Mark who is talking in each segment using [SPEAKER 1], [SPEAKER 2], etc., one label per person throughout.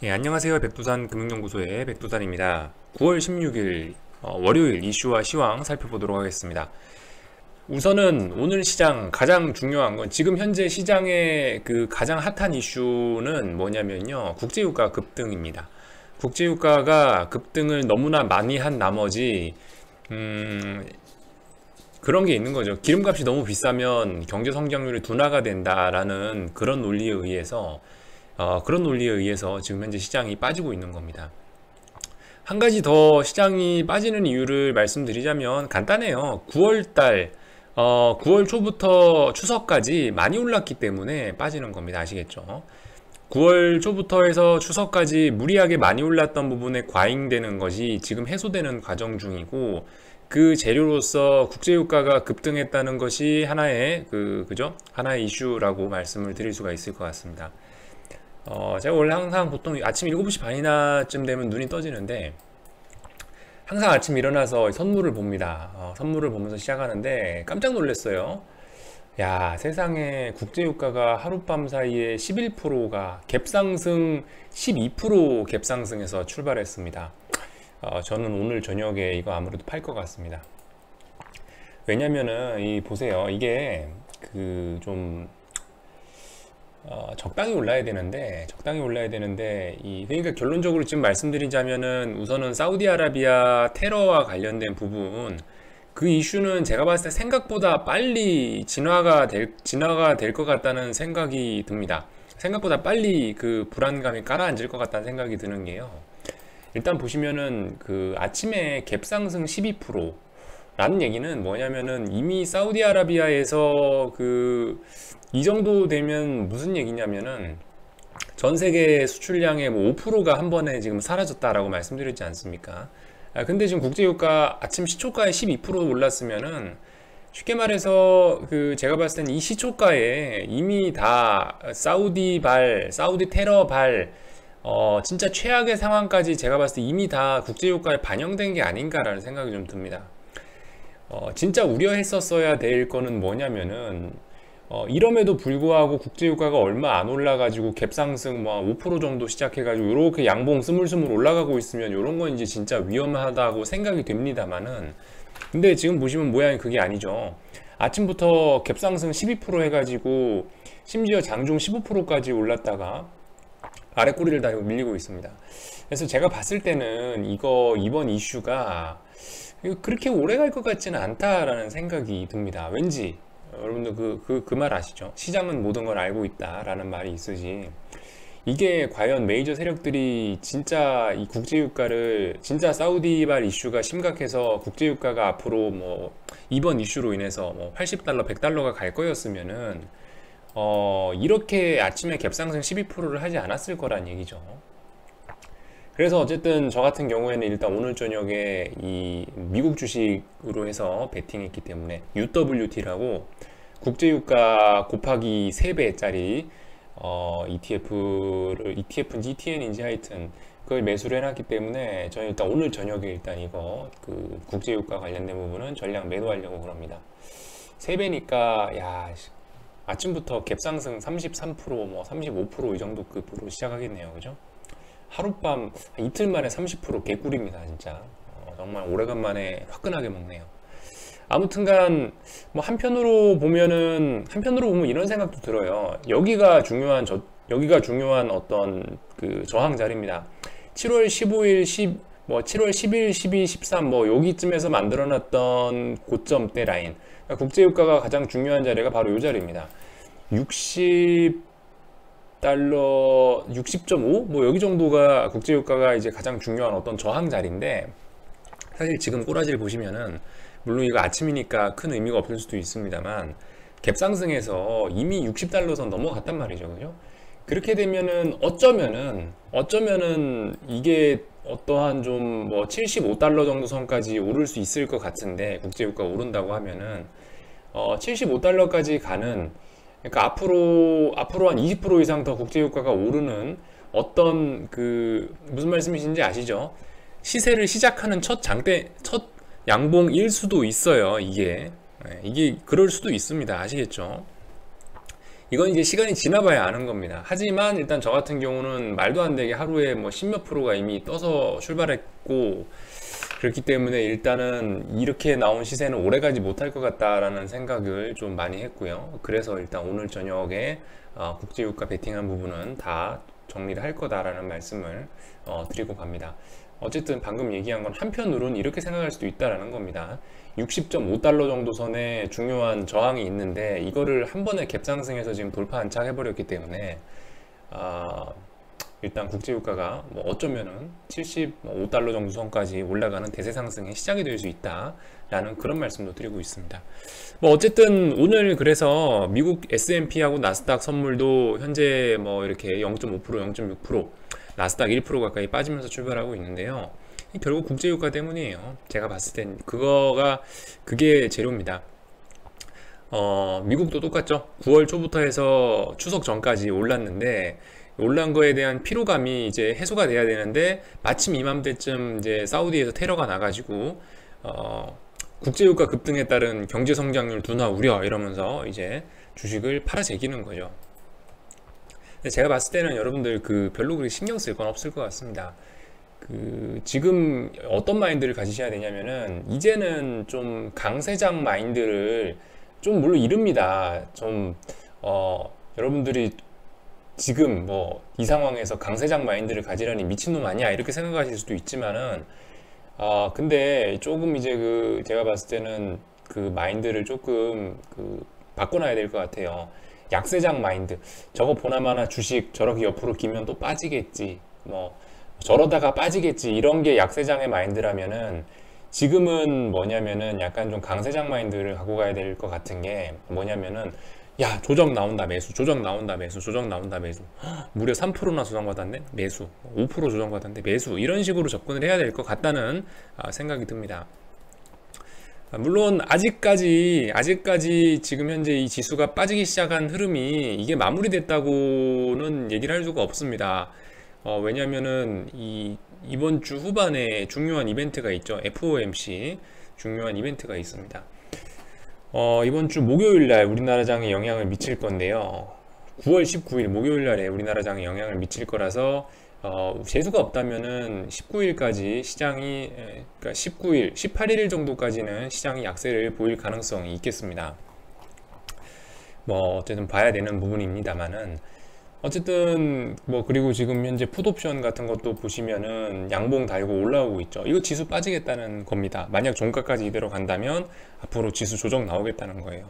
[SPEAKER 1] 예, 안녕하세요. 백두산 금융연구소의 백두산입니다. 9월 16일 월요일 이슈와 시황 살펴보도록 하겠습니다. 우선은 오늘 시장 가장 중요한 건 지금 현재 시장의 그 가장 핫한 이슈는 뭐냐면요. 국제유가 급등입니다. 국제유가가 급등을 너무나 많이 한 나머지 그런 게 있는 거죠. 기름값이 너무 비싸면 경제 성장률이 둔화가 된다라는 그런 논리에 의해서 지금 현재 시장이 빠지고 있는 겁니다. 한 가지 더 시장이 빠지는 이유를 말씀드리자면 간단해요. 9월 초부터 추석까지 많이 올랐기 때문에 빠지는 겁니다. 아시겠죠? 9월 초부터 해서 추석까지 무리하게 많이 올랐던 부분에 과잉되는 것이 지금 해소되는 과정 중이고, 그 재료로서 국제유가가 급등했다는 것이 하나의 이슈라고 말씀을 드릴 수가 있을 것 같습니다. 제가 원래 항상 보통 아침 7시 반이나쯤 되면 눈이 떠지는데, 항상 아침 일어나서 선물을 봅니다. 선물을 보면서 시작하는데 깜짝 놀랐어요. 야, 세상에 국제유가가 하룻밤 사이에 11%가 갭상승 12% 갭상승해서 출발했습니다. 저는 오늘 저녁에 이거 아무래도 팔 것 같습니다. 왜냐면은 보세요. 이게 적당히 올라야 되는데 그러니까 결론적으로 지금 말씀드리자면은, 우선은 사우디아라비아 테러와 관련된 부분, 그 이슈는 제가 봤을 때 생각보다 빨리 진화가 될 것 같다는 생각이 듭니다. 생각보다 빨리 그 불안감이 가라앉을 것 같다는 생각이 드는 게요. 일단 보시면은 그 아침에 갭상승 12% 라는 얘기는 뭐냐면은, 이미 사우디아라비아에서 이 정도 되면 무슨 얘기냐면은, 전 세계 수출량의 5%가 한 번에 지금 사라졌다라고 말씀드렸지 않습니까? 근데 지금 국제유가 아침 시초가에 12% 올랐으면은, 쉽게 말해서 제가 봤을 땐 이 시초가에 이미 다 사우디 테러 진짜 최악의 상황까지 제가 봤을 때 이미 다 국제유가에 반영된 게 아닌가라는 생각이 좀 듭니다. 진짜 우려했었어야 될 거는 뭐냐면은, 이럼에도 불구하고 국제유가가 얼마 안 올라가지고 갭상승 5% 정도 시작해가지고 이렇게 양봉 스물스물 올라가고 있으면 이런 건 이제 진짜 위험하다고 생각이 됩니다만은, 근데 지금 보시면 모양이 그게 아니죠. 아침부터 갭상승 12% 해가지고 심지어 장중 15%까지 올랐다가 아래 꼬리를 달고 밀리고 있습니다. 그래서 제가 봤을 때는 이번 이슈가 그렇게 오래 갈 것 같지는 않다라는 생각이 듭니다. 왠지 여러분들 그 말 아시죠? 시장은 모든 걸 알고 있다라는 말이 있으지, 이게 과연 메이저 세력들이 진짜 이 국제유가를, 진짜 사우디발 이슈가 심각해서 국제유가가 앞으로 이번 이슈로 인해서 $80, $100가 갈 거였으면은 이렇게 아침에 갭상승 12%를 하지 않았을 거란 얘기죠. 그래서 어쨌든 저 같은 경우에는 일단 오늘 저녁에 이 미국 주식으로 해서 베팅했기 때문에 UWT라고 국제유가 곱하기 3배짜리 ETF인지 ETN인지 하여튼 그걸 매수를 해놨기 때문에, 저는 일단 오늘 저녁에 일단 이거 국제유가 관련된 부분은 전량 매도하려고 그럽니다. 3배니까 야, 아침부터 갭상승 33%, 35% 이 정도 급으로 시작하겠네요. 그죠? 하룻밤 이틀 만에 30% 개꿀입니다. 진짜 정말 오래간만에 화끈하게 먹네요. 아무튼간 한편으로 보면 이런 생각도 들어요. 여기가 중요한 어떤 저항 자리입니다. 7월 15일 7월 10일 12 13 여기쯤에서 만들어놨던 고점대 라인, 그러니까 국제유가가 가장 중요한 자리가 바로 이 자리입니다. 60.5? 여기 정도가 국제유가가 이제 가장 중요한 어떤 저항 자리인데, 사실 지금 꼬라지를 보시면은, 물론 이거 아침이니까 큰 의미가 없을 수도 있습니다만, 갭상승해서 이미 60달러선 넘어갔단 말이죠. 그죠? 그렇게 되면은 어쩌면은 이게 어떠한 75달러 정도 선까지 오를 수 있을 것 같은데, 국제유가가 오른다고 하면은 75달러까지 가는, 그러니까 앞으로 한 20% 이상 더 국제유가가 오르는 어떤 무슨 말씀이신지 아시죠? 시세를 시작하는 첫 양봉일 수도 있어요. 이게 그럴 수도 있습니다. 아시겠죠? 이건 이제 시간이 지나봐야 아는 겁니다. 하지만 일단 저 같은 경우는 말도 안 되게 하루에 뭐 10몇 프로가 이미 떠서 출발했고, 그렇기 때문에 일단은 이렇게 나온 시세는 오래가지 못할 것 같다라는 생각을 좀 많이 했고요. 그래서 일단 오늘 저녁에 국제유가 베팅한 부분은 다 정리를 할 거다라는 말씀을 드리고 갑니다. 어쨌든 방금 얘기한 건 한편으로는 이렇게 생각할 수도 있다라는 겁니다. 60.5달러 정도 선에 중요한 저항이 있는데 이거를 한 번에 갭상승해서 지금 돌파 안착 해버렸기 때문에 일단 국제유가가 뭐 어쩌면은 75달러 정도 선까지 올라가는 대세 상승의 시작이 될 수 있다라는 그런 말씀도 드리고 있습니다. 뭐 어쨌든 오늘 그래서 미국 S&P하고 나스닥 선물도 현재 뭐 이렇게 0.5%, 0.6%, 나스닥 1% 가까이 빠지면서 출발하고 있는데요. 결국 국제유가 때문이에요. 제가 봤을 땐 그게 재료입니다. 미국도 똑같죠. 9월 초부터 해서 추석 전까지 올랐는데 올란 거에 대한 피로감이 이제 해소가 돼야 되는데 마침 이맘때쯤 이제 사우디에서 테러가 나가지고 국제유가 급등에 따른 경제 성장률 둔화 우려 이러면서 이제 주식을 팔아제기는 거죠. 근데 제가 봤을 때는 여러분들 별로 그렇게 신경 쓸 건 없을 것 같습니다. 지금 어떤 마인드를 가지셔야 되냐면은 이제는 좀 강세장 마인드를 좀 물론 이릅니다. 여러분들이 지금 뭐 이 상황에서 강세장 마인드를 가지라니 미친놈 아니야 이렇게 생각하실 수도 있지만은 근데 조금 이제 제가 봤을 때는 마인드를 조금 바꿔놔야 될 것 같아요. 약세장 마인드. 저거 보나마나 주식 저렇게 옆으로 기면 또 빠지겠지. 뭐 저러다가 빠지겠지. 이런 게 약세장의 마인드라면은 지금은 뭐냐면은 약간 좀 강세장 마인드를 갖고 가야 될 것 같은 게 뭐냐면은 야 조정 나온다 매수, 조정 나온다 매수, 조정 나온다 매수. 무려 3%나 조정받았네 매수, 5% 조정받았는데 매수, 이런 식으로 접근을 해야 될 것 같다는 생각이 듭니다. 물론 아직까지 지금 현재 이 지수가 빠지기 시작한 흐름이 이게 마무리됐다고는 얘기를 할 수가 없습니다. 왜냐면은 이번 주 후반에 중요한 이벤트가 있죠. FOMC 중요한 이벤트가 있습니다. 이번 주 목요일날 우리나라장에 영향을 미칠 건데요. 9월 19일 목요일날에 우리나라장에 영향을 미칠 거라서 재수가 없다면은 19일까지 시장이, 그러니까 19일, 18일 정도까지는 시장이 약세를 보일 가능성이 있겠습니다. 뭐 어쨌든 봐야 되는 부분입니다만은 어쨌든 뭐 그리고 지금 현재 풋옵션 같은 것도 보시면은 양봉 달고 올라오고 있죠. 이거 지수 빠지겠다는 겁니다. 만약 종가까지 이대로 간다면 앞으로 지수 조정 나오겠다는 거예요.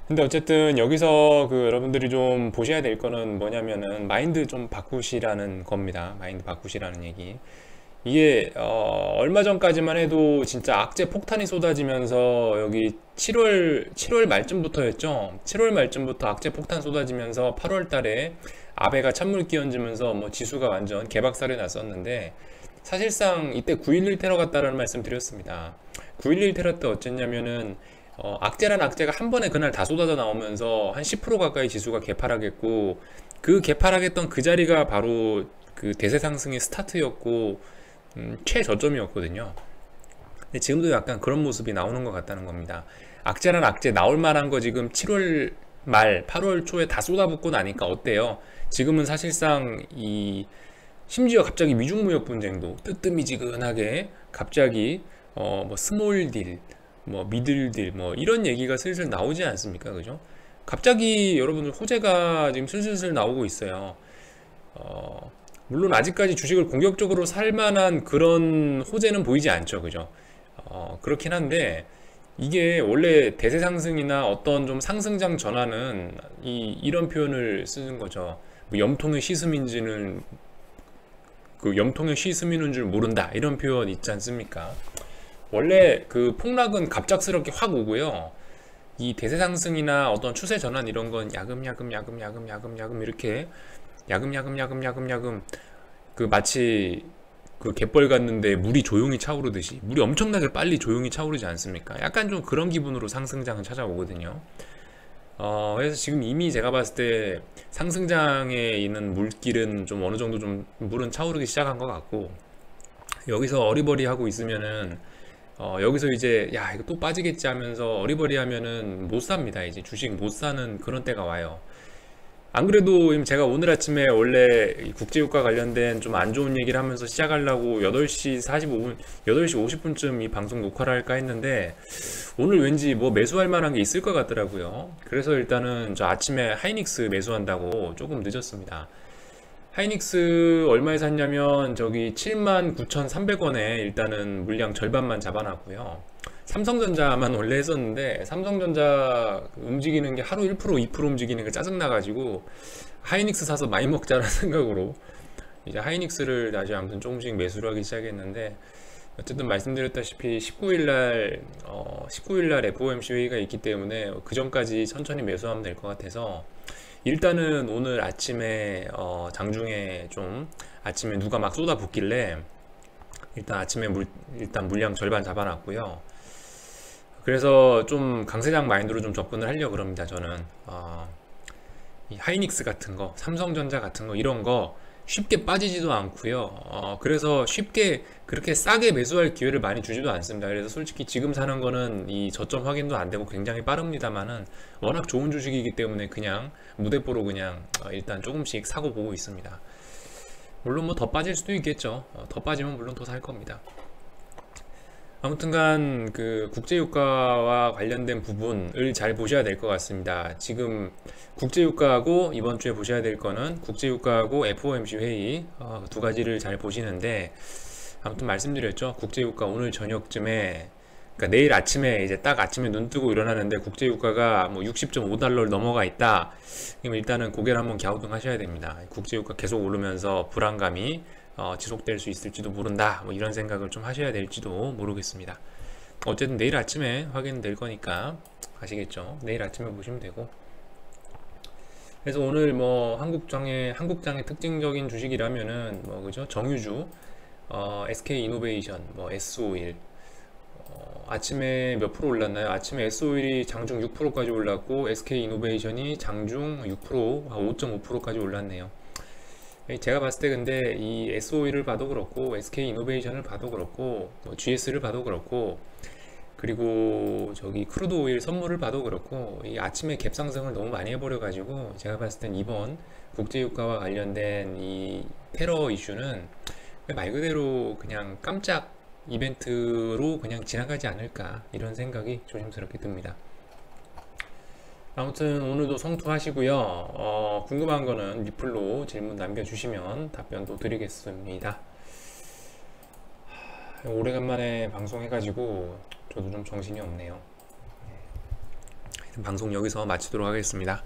[SPEAKER 1] 근데 어쨌든 여기서 여러분들이 좀 보셔야 될 거는 뭐냐면은 마인드 좀 바꾸시라는 겁니다. 마인드 바꾸시라는 얘기. 이게 얼마 전까지만 해도 진짜 악재 폭탄이 쏟아지면서 여기 7월 말쯤부터였죠. 7월 말쯤부터 악재 폭탄 쏟아지면서 8월 달에 아베가 찬물 끼얹으면서 뭐 지수가 완전 개박살이 났었는데 사실상 이때 9.11 테러 같다라는 말씀 드렸습니다. 9.11 테러 때 어쨌냐면은 악재란 악재가 한 번에 그날 다 쏟아져 나오면서 한 10% 가까이 지수가 개파락했고 개파락했던 그 자리가 바로 대세 상승의 스타트였고 최저점이었거든요. 근데 지금도 약간 그런 모습이 나오는 것 같다는 겁니다. 악재란 악재 나올 만한 거 지금 7월 말 8월 초에 다 쏟아붓고 나니까 어때요? 지금은 사실상 심지어 갑자기 미중무역 분쟁도 뜨뜨미지근하게 갑자기 뭐 스몰 딜, 뭐 미들 딜, 뭐 이런 얘기가 슬슬 나오지 않습니까? 그죠? 갑자기 여러분들 호재가 지금 슬슬 나오고 있어요. 물론 아직까지 주식을 공격적으로 살 만한 그런 호재는 보이지 않죠. 그죠? 그렇긴 한데 이게 원래 대세 상승이나 어떤 좀 상승장 전환은 이런 표현을 쓰는 거죠. 뭐 염통의 시스민지는 염통의 시스미는 줄 모른다 이런 표현 있지 않습니까? 원래 폭락은 갑작스럽게 확 오고요. 이 대세 상승이나 어떤 추세 전환 이런 건 야금야금 이렇게 야금 마치 갯벌 갔는데 물이 조용히 차오르듯이 물이 엄청나게 빨리 조용히 차오르지 않습니까? 약간 좀 그런 기분으로 상승장은 찾아오거든요. 그래서 지금 이미 제가 봤을 때 상승장에 있는 물길은 좀 어느 정도 좀 물은 차오르기 시작한 것 같고 여기서 어리버리 하고 있으면은 여기서 이제 야 이거 또 빠지겠지 하면서 어리버리 하면은 못 삽니다. 이제 주식 못 사는 그런 때가 와요. 안 그래도 제가 오늘 아침에 원래 이 국제유가 관련된 좀 안 좋은 얘기를 하면서 시작하려고 8시 45분, 8시 50분쯤 이 방송 녹화를 할까 했는데 오늘 왠지 뭐 매수할 만한 게 있을 것 같더라고요. 그래서 일단은 저 아침에 하이닉스 매수한다고 조금 늦었습니다. 하이닉스 얼마에 샀냐면 저기 79,300원에 일단은 물량 절반만 잡아놨고요. 삼성전자만 원래 했었는데 삼성전자 움직이는 게 하루 1% 2% 움직이는 게 짜증나가지고 하이닉스 사서 많이 먹자라는 생각으로 이제 하이닉스를 다시 아무튼 조금씩 매수를 하기 시작했는데, 어쨌든 말씀드렸다시피 19일날 FOMC 회의가 있기 때문에 그 전까지 천천히 매수하면 될 것 같아서 일단은 오늘 아침에 장중에 좀 아침에 누가 막 쏟아붓길래 일단 아침에 일단 물량 절반 잡아놨고요. 그래서 좀 강세장 마인드로 좀 접근을 하려고 그럽니다. 저는 이 하이닉스 같은 거, 삼성전자 같은 거 이런 거 쉽게 빠지지도 않고요. 그래서 쉽게 그렇게 싸게 매수할 기회를 많이 주지도 않습니다. 그래서 솔직히 지금 사는 거는 이 저점 확인도 안 되고 굉장히 빠릅니다만은 워낙 좋은 주식이기 때문에 그냥 무대뽀로 그냥 일단 조금씩 사고 보고 있습니다. 물론 뭐 더 빠질 수도 있겠죠. 더 빠지면 물론 더 살 겁니다. 아무튼간 그 국제유가와 관련된 부분을 잘 보셔야 될 것 같습니다. 지금 국제유가하고 이번 주에 보셔야 될 거는 국제유가하고 FOMC 회의 두 가지를 잘 보시는데, 아무튼 말씀드렸죠. 국제유가 오늘 저녁쯤에, 그러니까 내일 아침에 이제 딱 아침에 눈 뜨고 일어나는데 국제유가가 뭐 60.5달러를 넘어가 있다. 그럼 일단은 고개를 한번 갸우뚱하셔야 됩니다. 국제유가 계속 오르면서 불안감이 지속될 수 있을지도 모른다, 뭐 이런 생각을 좀 하셔야 될지도 모르겠습니다. 어쨌든 내일 아침에 확인될 거니까 아시겠죠? 내일 아침에 보시면 되고. 그래서 오늘 뭐 한국장의 특징적인 주식이라면은 뭐 그죠? 정유주, SK이노베이션, 뭐 S-오일, 아침에 몇 프로 올랐나요? 아침에 S-오일이 장중 6%까지 올랐고 SK이노베이션이 장중 6%, 5.5%까지 올랐네요. 제가 봤을 때 근데 이 S-오일을 봐도 그렇고 SK이노베이션을 봐도 그렇고 뭐 GS를 봐도 그렇고 그리고 저기 크루드 오일 선물을 봐도 그렇고 이 아침에 갭 상승을 너무 많이 해버려 가지고 제가 봤을 땐 이번 국제유가와 관련된 이 테러 이슈는 말 그대로 그냥 깜짝 이벤트로 그냥 지나가지 않을까, 이런 생각이 조심스럽게 듭니다. 아무튼 오늘도 성투하시고요. 궁금한 거는 리플로 질문 남겨주시면 답변도 드리겠습니다. 오래간만에 방송해가지고 저도 좀 정신이 없네요. 방송 여기서 마치도록 하겠습니다.